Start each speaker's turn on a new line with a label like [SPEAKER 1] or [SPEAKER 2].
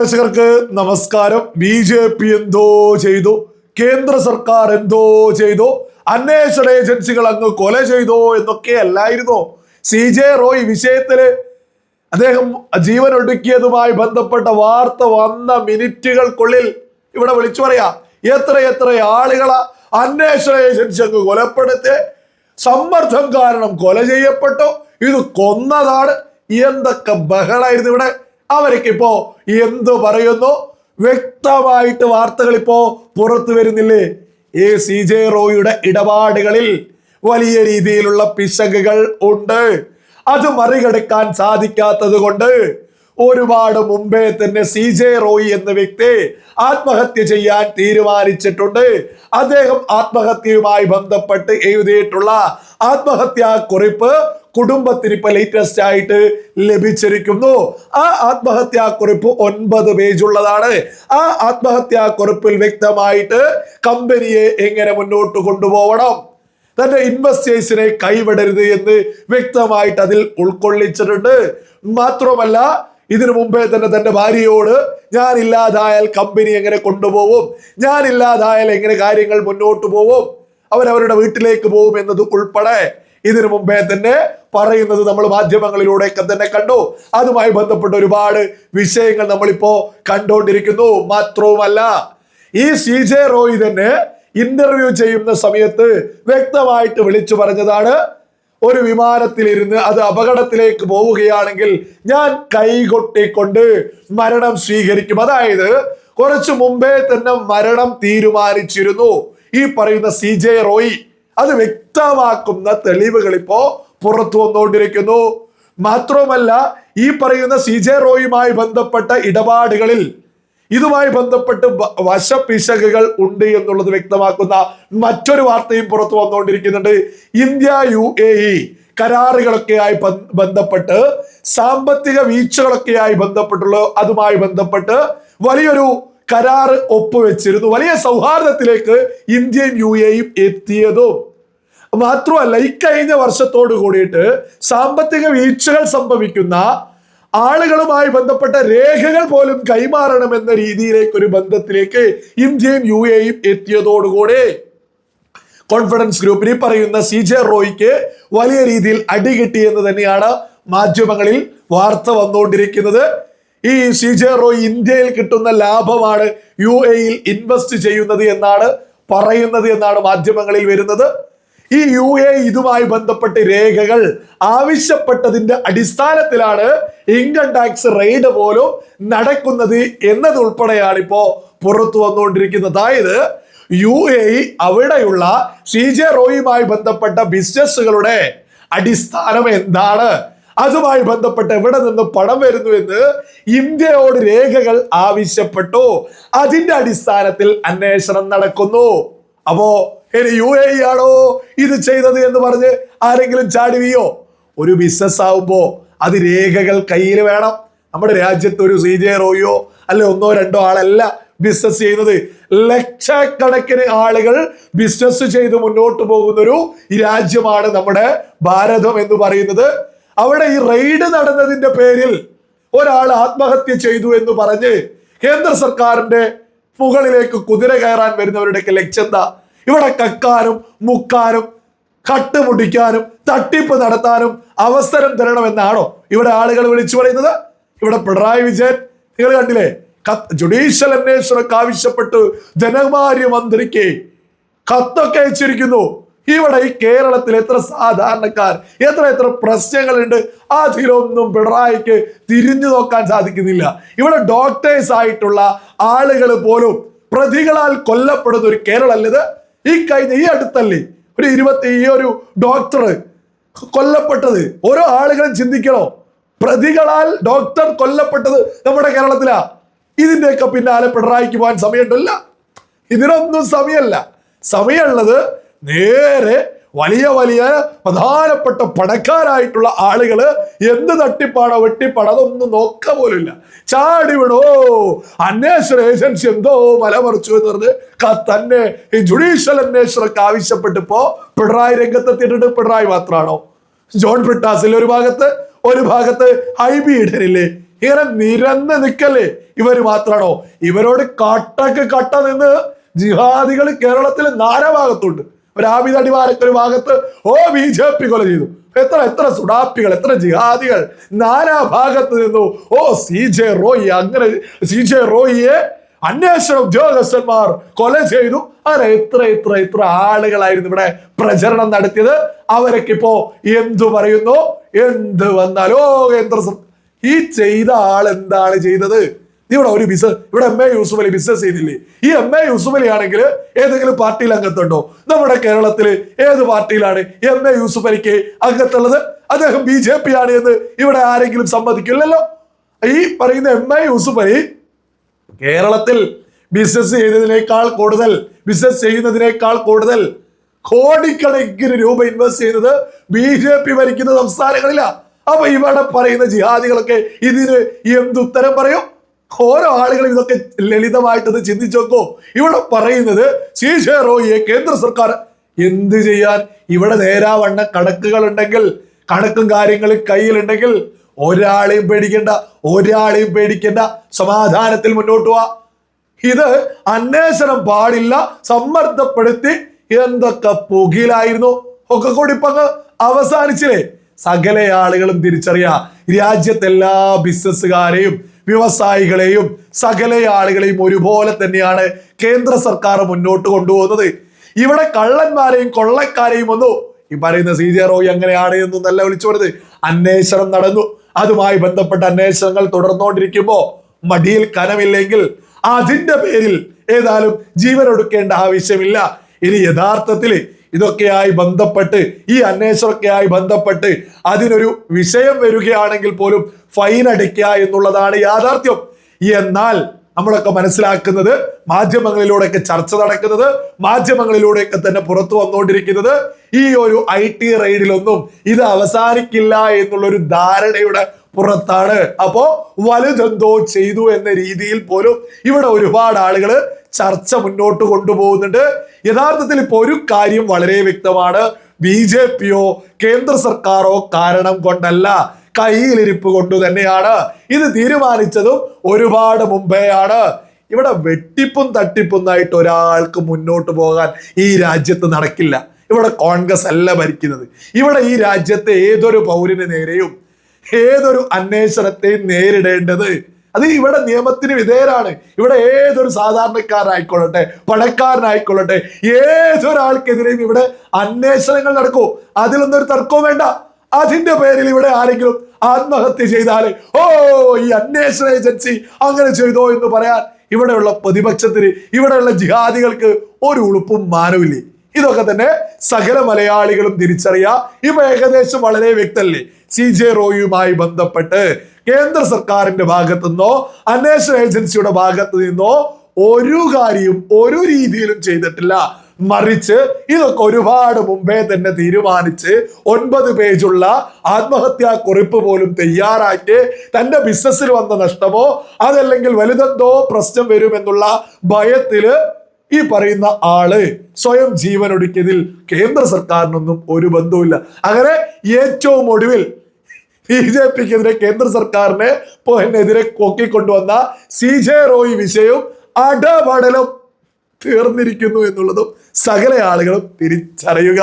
[SPEAKER 1] പ്രേക്ഷകർക്ക് നമസ്കാരം. BJP എന്തോ ചെയ്തു, കേന്ദ്ര സർക്കാർ എന്തോ ചെയ്തു, അന്വേഷണ ഏജൻസികൾ അങ്ങ് കൊല ചെയ്തോ എന്നൊക്കെ അല്ലായിരുന്നോ CJ റോയ് വിഷയത്തില് അദ്ദേഹം ജീവൻ ഒടുക്കിയതുമായി ബന്ധപ്പെട്ട വാർത്ത വന്ന മിനിറ്റുകൾക്കുള്ളിൽ ഇവിടെ വിളിച്ചു പറയാ എത്ര ആളുകളാ അന്വേഷണ ഏജൻസി അങ്ങ് കൊലപ്പെടുത്തി, സമ്മർദ്ദം കാരണം കൊല ചെയ്യപ്പെട്ടു, ഇത് കൊന്നതാണ്, എന്തൊക്കെ ബഹളായിരുന്നു ഇവിടെ. അവരൊക്കെ ഇപ്പോ എന്തു പറയുന്നു? വ്യക്തമായിട്ട് വാർത്തകൾ ഇപ്പോ പുറത്തു വരുന്നില്ലേ? ഈ CJ റോയിയുടെ ഇടപാടുകളിൽ വലിയ രീതിയിലുള്ള പിശകുകൾ ഉണ്ട്. അത് മറികടക്കാൻ സാധിക്കാത്തത് കൊണ്ട് ഒരുപാട് മുമ്പേ തന്നെ CJ റോയി എന്ന വ്യക്തി ആത്മഹത്യ ചെയ്യാൻ തീരുമാനിച്ചിട്ടുണ്ട്. അദ്ദേഹം ആത്മഹത്യയുമായി ബന്ധപ്പെട്ട് എഴുതിയിട്ടുള്ള ആത്മഹത്യാ കുറിപ്പ് കുടുംബത്തിന് ഇപ്പൊ ലേറ്റസ്റ്റ് ആയിട്ട് ലഭിച്ചിരിക്കുന്നു. ആ ആത്മഹത്യാ കുറിപ്പ് 9 പേജുള്ളതാണ്. ആ ആത്മഹത്യാ കുറിപ്പിൽ വ്യക്തമായിട്ട് കമ്പനിയെ എങ്ങനെ മുന്നോട്ട് കൊണ്ടുപോകണം, തന്റെ ഇൻവെസ്റ്റേഴ്സിനെ കൈവിടരുത് എന്ന് വ്യക്തമായിട്ട് അതിൽ ഉൾക്കൊള്ളിച്ചിട്ടുണ്ട്. മാത്രമല്ല ഇതിനു മുമ്പേ തന്നെ തന്റെ ഭാര്യയോട് ഞാൻ ഇല്ലാതായാൽ കമ്പനി എങ്ങനെ കൊണ്ടുപോകും, ഞാൻ ഇല്ലാതായാൽ എങ്ങനെ കാര്യങ്ങൾ മുന്നോട്ട് പോകും, അവരവരുടെ വീട്ടിലേക്ക് പോകും എന്നത് ഉൾപ്പെടെ ഇതിനു മുമ്പേ തന്നെ പറയുന്നത് നമ്മൾ മാധ്യമങ്ങളിലൂടെയൊക്കെ തന്നെ കണ്ടു. അതുമായി ബന്ധപ്പെട്ട ഒരുപാട് വിഷയങ്ങൾ നമ്മളിപ്പോ കണ്ടുകൊണ്ടിരിക്കുന്നു. മാത്രവുമല്ല ഈ CJ റോയ് തന്നെ ഇന്റർവ്യൂ ചെയ്യുന്ന സമയത്ത് വ്യക്തമായിട്ട് വിളിച്ചു പറഞ്ഞതാണ്, ഒരു വിമാനത്തിലിരുന്ന് അത് അപകടത്തിലേക്ക് പോവുകയാണെങ്കിൽ ഞാൻ കൈകൊട്ടിക്കൊണ്ട് മരണം സ്വീകരിക്കും. അതായത് കുറച്ചു മുമ്പേ തന്നെ മരണം തീരുമാനിച്ചിരുന്നു ഈ പറയുന്ന CJ റോയ്. അത് വ്യക്തമാക്കുന്ന തെളിവുകൾ ഇപ്പോ പുറത്തു വന്നുകൊണ്ടിരിക്കുന്നു. മാത്രവുമല്ല ഈ പറയുന്ന CJ റോയുമായി ബന്ധപ്പെട്ട ഇടപാടുകളിൽ ഇതുമായി ബന്ധപ്പെട്ട് വശപിശകുകൾ ഉണ്ട് എന്നുള്ളത് വ്യക്തമാക്കുന്ന മറ്റൊരു വാർത്തയും പുറത്തു വന്നുകൊണ്ടിരിക്കുന്നുണ്ട്. ഇന്ത്യ UAE കരാറുകളൊക്കെയായി ബന്ധപ്പെട്ട് സാമ്പത്തിക വീഴ്ചകളൊക്കെയായി ബന്ധപ്പെട്ടുള്ള അതുമായി ബന്ധപ്പെട്ട് വലിയൊരു കരാറ് ഒപ്പുവെച്ചിരുന്നു. വലിയ സൗഹാർദ്ദത്തിലേക്ക് ഇന്ത്യയും UAEയും എത്തിയതും മാത്രമല്ല ഇക്കഴിഞ്ഞ വർഷത്തോട് കൂടിയിട്ട് സാമ്പത്തിക വീഴ്ചകൾ സംഭവിക്കുന്ന ആളുകളുമായി ബന്ധപ്പെട്ട രേഖകൾ പോലും കൈമാറണമെന്ന രീതിയിലേക്ക് ഒരു ബന്ധത്തിലേക്ക് ഇന്ത്യയും UAEയും എത്തിയതോടുകൂടി കോൺഫിഡൻസ് ഗ്രൂപ്പിന് പറയുന്ന CJ റോയ്ക്ക് വലിയ രീതിയിൽ അടി കിട്ടി എന്ന് തന്നെയാണ് മാധ്യമങ്ങളിൽ വാർത്ത വന്നുകൊണ്ടിരിക്കുന്നത്. ഈ CJ റോയ് ഇന്ത്യയിൽ കിട്ടുന്ന ലാഭമാണ് UAEയിൽ ഇൻവെസ്റ്റ് ചെയ്യുന്നത് എന്നാണ് പറയുന്നത് എന്നാണ് മാധ്യമങ്ങളിൽ വരുന്നത്. ഈ UAE ഇതുമായി ബന്ധപ്പെട്ട് രേഖകൾ ആവശ്യപ്പെട്ടതിന്റെ അടിസ്ഥാനത്തിലാണ് ഇൻകം ടാക്സ് റെയ്ഡ് പോലും നടക്കുന്നത് എന്നതുൾപ്പെടെയാണ് ഇപ്പോ പുറത്തു വന്നുകൊണ്ടിരിക്കുന്നത്. അതായത് UAE അവിടെയുള്ള CJ റോയുമായി ബന്ധപ്പെട്ട ബിസിനസ്സുകളുടെ അടിസ്ഥാനം എന്താണ്, അതുമായി ബന്ധപ്പെട്ട് എവിടെ നിന്ന് പണം വരുന്നു എന്ന് ഇന്ത്യയോട് രേഖകൾ ആവശ്യപ്പെട്ടു. അതിന്റെ അടിസ്ഥാനത്തിൽ അന്വേഷണം നടക്കുന്നു. അപ്പോ ഇനി UAE ആണോ ഇത് ചെയ്തത് എന്ന് പറഞ്ഞ് ആരെങ്കിലും ചാടിവിയോ? ഒരു ബിസിനസ് ആവുമ്പോ അത് രേഖകൾ കയ്യിൽ വേണം. നമ്മുടെ രാജ്യത്ത് ഒരു CJ റോയോ അല്ലെ 1-2 ആളല്ല ബിസിനസ് ചെയ്യുന്നത്. ലക്ഷക്കണക്കിന് ആളുകൾ ബിസിനസ് ചെയ്ത് മുന്നോട്ട് പോകുന്ന ഒരു രാജ്യമാണ് നമ്മുടെ ഭാരതം എന്ന് പറയുന്നത്. അവിടെ ഈ റെയ്ഡ് നടന്നതിന്റെ പേരിൽ ഒരാൾ ആത്മഹത്യ ചെയ്തു എന്ന് പറഞ്ഞ് കേന്ദ്ര സർക്കാരിന്റെ മുകളിലേക്ക് കുതിര കയറാൻ വരുന്നവരുടെയൊക്കെ ലക്ഷ്യം എന്താ? ഇവിടെ കക്കാനും മുക്കാനും കട്ടുമുടിക്കാനും തട്ടിപ്പ് നടത്താനും അവസരം തരണമെന്നാണോ ഇവിടെ ആളുകൾ വിളിച്ചു പറയുന്നത്? ഇവിടെ പിണറായി വിജയൻ നിങ്ങൾ കണ്ടില്ലേ, ജുഡീഷ്യൽ അന്വേഷണമൊക്കെ ആവശ്യപ്പെട്ട് ധനകാര്യ മന്ത്രിക്ക് കത്തൊക്കെ അയച്ചിരിക്കുന്നു. ഇവിടെ ഈ കേരളത്തിൽ എത്ര സാധാരണക്കാർ, എത്ര പ്രശ്നങ്ങളുണ്ട്, അതിലൊന്നും പിണറായിക്ക് തിരിഞ്ഞു നോക്കാൻ സാധിക്കുന്നില്ല. ഇവിടെ ഡോക്ടേഴ്സ് ആയിട്ടുള്ള ആളുകൾ പോലും പ്രതികളാൽ കൊല്ലപ്പെടുന്ന ഒരു കേരളമല്ലത്. ഈ അടുത്തല്ലേ ഒരു ഡോക്ടർ കൊല്ലപ്പെട്ടത്? ഓരോ ആളുകളും ചിന്തിക്കണോ? പ്രതികളാൽ ഡോക്ടർ കൊല്ലപ്പെട്ടത് നമ്മുടെ കേരളത്തിലാ. ഇതിന്റെയൊക്കെ പിന്നാലെ പിണറായിക്ക് പോകാൻ സമയമുണ്ടല്ല. ഇതിനൊന്നും സമയമല്ല. സമയമുള്ളത് നേരെ വലിയ പ്രധാനപ്പെട്ട പണക്കാരായിട്ടുള്ള ആളുകള് എന്ത് തട്ടിപ്പാടോ വെട്ടിപ്പാടോ അതൊന്നും നോക്ക പോലുമില്ല. ചാടി വിടോ അന്വേഷണ ഏജൻസി എന്തോ മലമറിച്ചു എന്ന് പറഞ്ഞ് തന്നെ ഈ ജുഡീഷ്യൽ അന്വേഷണമൊക്കെ ആവശ്യപ്പെട്ടിപ്പോ പിണറായി രംഗത്തെത്തിയിട്ടുണ്ട്. പിണറായി മാത്രമാണോ? ജോൺ ബ്രിട്ടാസിൽ ഒരു ഭാഗത്ത് ഹൈബി ഈഡനില്ലേ, ഇങ്ങനെ നിരന്ന് നിൽക്കല്ലേ ഇവര് മാത്രാണോ? ഇവരോട് കട്ട നിന്ന് ജിഹാദികൾ കേരളത്തിൽ നാനാഭാഗത്തുണ്ട്. ഒരു ആബിദ് അടിവാരക്ക് ഒരു ഭാഗത്ത് BJP കൊല ചെയ്തു. എത്ര സുഡാപ്പികൾ, എത്ര ജിഹാദികൾ നാനാഭാഗത്ത് നിന്നു. CJ റോയി, അങ്ങനെ CJ റോയിയെ അന്വേഷണ ഉദ്യോഗസ്ഥന്മാർ കൊല ചെയ്തു. അങ്ങനെ എത്ര ആളുകളായിരുന്നു ഇവിടെ പ്രചരണം നടത്തിയത്. അവരൊക്കെ ഇപ്പോ എന്തു പറയുന്നു? എന്ത് വന്നാലോ ഈ ചെയ്ത ആൾ എന്താണ് ചെയ്തത്? ഇവിടെ ഒരു ഇവിടെ MA യൂസുഫ് അലി ബിസിനസ് ചെയ്തില്ലേ? ഈ MA യൂസുഫ് അലി ആണെങ്കിൽ ഏതെങ്കിലും പാർട്ടിയിൽ അംഗത്തുണ്ടോ? നമ്മുടെ കേരളത്തില് ഏത് പാർട്ടിയിലാണ് MA യൂസുഫ് അലിക്ക് അംഗത്തുള്ളത്? അദ്ദേഹം BJP ആണ് എന്ന് ഇവിടെ ആരെങ്കിലും സമ്മതിക്കില്ലല്ലോ. ഈ പറയുന്ന MA യൂസുഫ് അലി കേരളത്തിൽ ബിസിനസ് ചെയ്യുന്നതിനേക്കാൾ കൂടുതൽ കോടിക്കണക്കിന് രൂപ ഇൻവെസ്റ്റ് ചെയ്യുന്നത് BJP ഭരിക്കുന്ന സംസ്ഥാനങ്ങളിലാണ്. അപ്പൊ ഇവിടെ പറയുന്ന ജിഹാദികളൊക്കെ ഇതിന് എന്തുത്തരം പറയും? ഓരോ ആളുകളും ഇതൊക്കെ ലളിതമായിട്ടത് ചിന്തിച്ചു നോക്കോ. ഇവിടെ പറയുന്നത് CJ റോയിയെ കേന്ദ്ര സർക്കാർ എന്ത് ചെയ്യാൻ? ഇവിടെ നേരാവണ്ണ കണക്കുകൾ ഉണ്ടെങ്കിൽ, കണക്കും കാര്യങ്ങളും കയ്യിലുണ്ടെങ്കിൽ ഒരാളെയും പേടിക്കണ്ട, സമാധാനത്തിൽ മുന്നോട്ട് പോവാ. ഇത് അന്വേഷണം പാടില്ല, സമ്മർദ്ദപ്പെടുത്തി എന്തൊക്കെ പുകിലായിരുന്നു ഒക്കെ കൂടി ഇപ്പൊ അവസാനിച്ചില്ലേ? സകല ആളുകളും തിരിച്ചറിയാ, രാജ്യത്തെ എല്ലാ ബിസിനസ്സുകാരെയും വ്യവസായികളെയും സകല ആളുകളെയും ഒരുപോലെ തന്നെയാണ് കേന്ദ്ര സർക്കാർ മുന്നോട്ട് കൊണ്ടുപോകുന്നത്. ഇവിടെ കള്ളന്മാരെയും കൊള്ളക്കാരെയും ഒന്നും ഈ പറയുന്ന CJ റോയി അങ്ങനെയാണ് എന്നും നല്ല വിളിച്ചു പറഞ്ഞത്. അന്വേഷണം നടന്നു, അതുമായി ബന്ധപ്പെട്ട അന്വേഷണങ്ങൾ തുടർന്നുകൊണ്ടിരിക്കുമ്പോ മടിയിൽ കനമില്ലെങ്കിൽ അതിന്റെ പേരിൽ ഏതായാലും ജീവനൊടുക്കേണ്ട ആവശ്യമില്ല. ഇനി യഥാർത്ഥത്തിൽ ഇതൊക്കെയായി ബന്ധപ്പെട്ട്, ഈ അന്വേഷണമൊക്കെയായി ബന്ധപ്പെട്ട് അതിനൊരു വിഷയം വരികയാണെങ്കിൽ പോലും ഫൈൻ അടയ്ക്കുക എന്നുള്ളതാണ് യാഥാർത്ഥ്യം. എന്നാൽ നമ്മളൊക്കെ മനസ്സിലാക്കുന്നത്, മാധ്യമങ്ങളിലൂടെയൊക്കെ ചർച്ച നടക്കുന്നത്, മാധ്യമങ്ങളിലൂടെയൊക്കെ തന്നെ പുറത്തു വന്നുകൊണ്ടിരിക്കുന്നത് ഈ ഒരു IT റെയ്ഡിലൊന്നും ഇത് അവസാനിക്കില്ല എന്നുള്ളൊരു ധാരണയുടെ പുറത്താണ്. അപ്പോ വലുതെന്തോ ചെയ്തു എന്ന രീതിയിൽ പോലും ഇവിടെ ഒരുപാട് ആളുകൾ ചർച്ച മുന്നോട്ട് കൊണ്ടുപോകുന്നുണ്ട്. യഥാർത്ഥത്തിൽ ഇപ്പൊ ഒരു കാര്യം വളരെ വ്യക്തമാണ്, BJPയോ കേന്ദ്ര സർക്കാരോ കാരണം കൊണ്ടല്ല, കയ്യിലിരിപ്പ് കൊണ്ട് തന്നെയാണ്. ഇത് തീരുമാനിച്ചതും ഒരുപാട് മുമ്പേയാണ്. ഇവിടെ വെട്ടിപ്പും തട്ടിപ്പൊന്നായിട്ട് ഒരാൾക്ക് മുന്നോട്ട് പോകാൻ ഈ രാജ്യത്ത് നടക്കില്ല. ഇവിടെ കോൺഗ്രസ് അല്ല ഭരിക്കുന്നത്. ഇവിടെ ഈ രാജ്യത്തെ ഏതൊരു പൗരന് നേരെയും ഏതൊരു അന്വേഷണത്തെയും നേരിടേണ്ടത് അത് ഇവിടെ നിയമത്തിന് വിധേയരാണ്. ഇവിടെ ഏതൊരു സാധാരണക്കാരനായിക്കൊള്ളട്ടെ, പണക്കാരനായിക്കൊള്ളട്ടെ, ഏതൊരാൾക്കെതിരെയും ഇവിടെ അന്വേഷണങ്ങൾ നടക്കൂ. അതിലൊന്നും ഒരു തർക്കവും വേണ്ട. അതിന്റെ പേരിൽ ഇവിടെ ആരെങ്കിലും ആത്മഹത്യ ചെയ്താല് ഈ അന്വേഷണ ഏജൻസി അങ്ങനെ ചെയ്തോ എന്ന് പറയാൻ ഇവിടെയുള്ള പ്രതിപക്ഷത്തിന്, ഇവിടെയുള്ള ജിഹാദികൾക്ക് ഒരു ഉളുപ്പും മാനവില്ലേ? ഇതൊക്കെ തന്നെ സകല മലയാളികളും തിരിച്ചറിയാം. ഇപ്പൊ ഏകദേശം വളരെ വ്യക്തമല്ലേ? CJ റോയിയുമായി ബന്ധപ്പെട്ട് കേന്ദ്ര സർക്കാരിന്റെ ഭാഗത്തു നിന്നോ അന്വേഷണ ഏജൻസിയുടെ ഭാഗത്തു നിന്നോ ഒരു കാര്യവും ഒരു രീതിയിലും ചെയ്തിട്ടില്ല. മറിച്ച് ഇതൊക്കെ ഒരുപാട് മുമ്പേ തന്നെ തീരുമാനിച്ച് 9 പേജുള്ള ആത്മഹത്യാ കുറിപ്പ് പോലും തയ്യാറാക്കി തന്റെ ബിസിനസ്സിൽ വന്ന നഷ്ടമോ അതല്ലെങ്കിൽ വലുതെന്തോ പ്രശ്നം വരുമെന്നുള്ള ഭയത്തില് ഈ പറയുന്ന ആള് സ്വയം ജീവനൊടുക്കിയതിൽ കേന്ദ്ര സർക്കാരിനൊന്നും ഒരു ബന്ധവുമില്ല. അങ്ങനെ ഏറ്റവും ഒടുവിൽ BJPക്കെതിരെ കേന്ദ്ര സർക്കാരിനെ എതിരെ കൊക്കിക്കൊണ്ടുവന്ന CJ റോയി വിഷയവും അടപടലം തീർന്നിരിക്കുന്നു എന്നുള്ളതും സകല ആളുകളും തിരിച്ചറിയുക.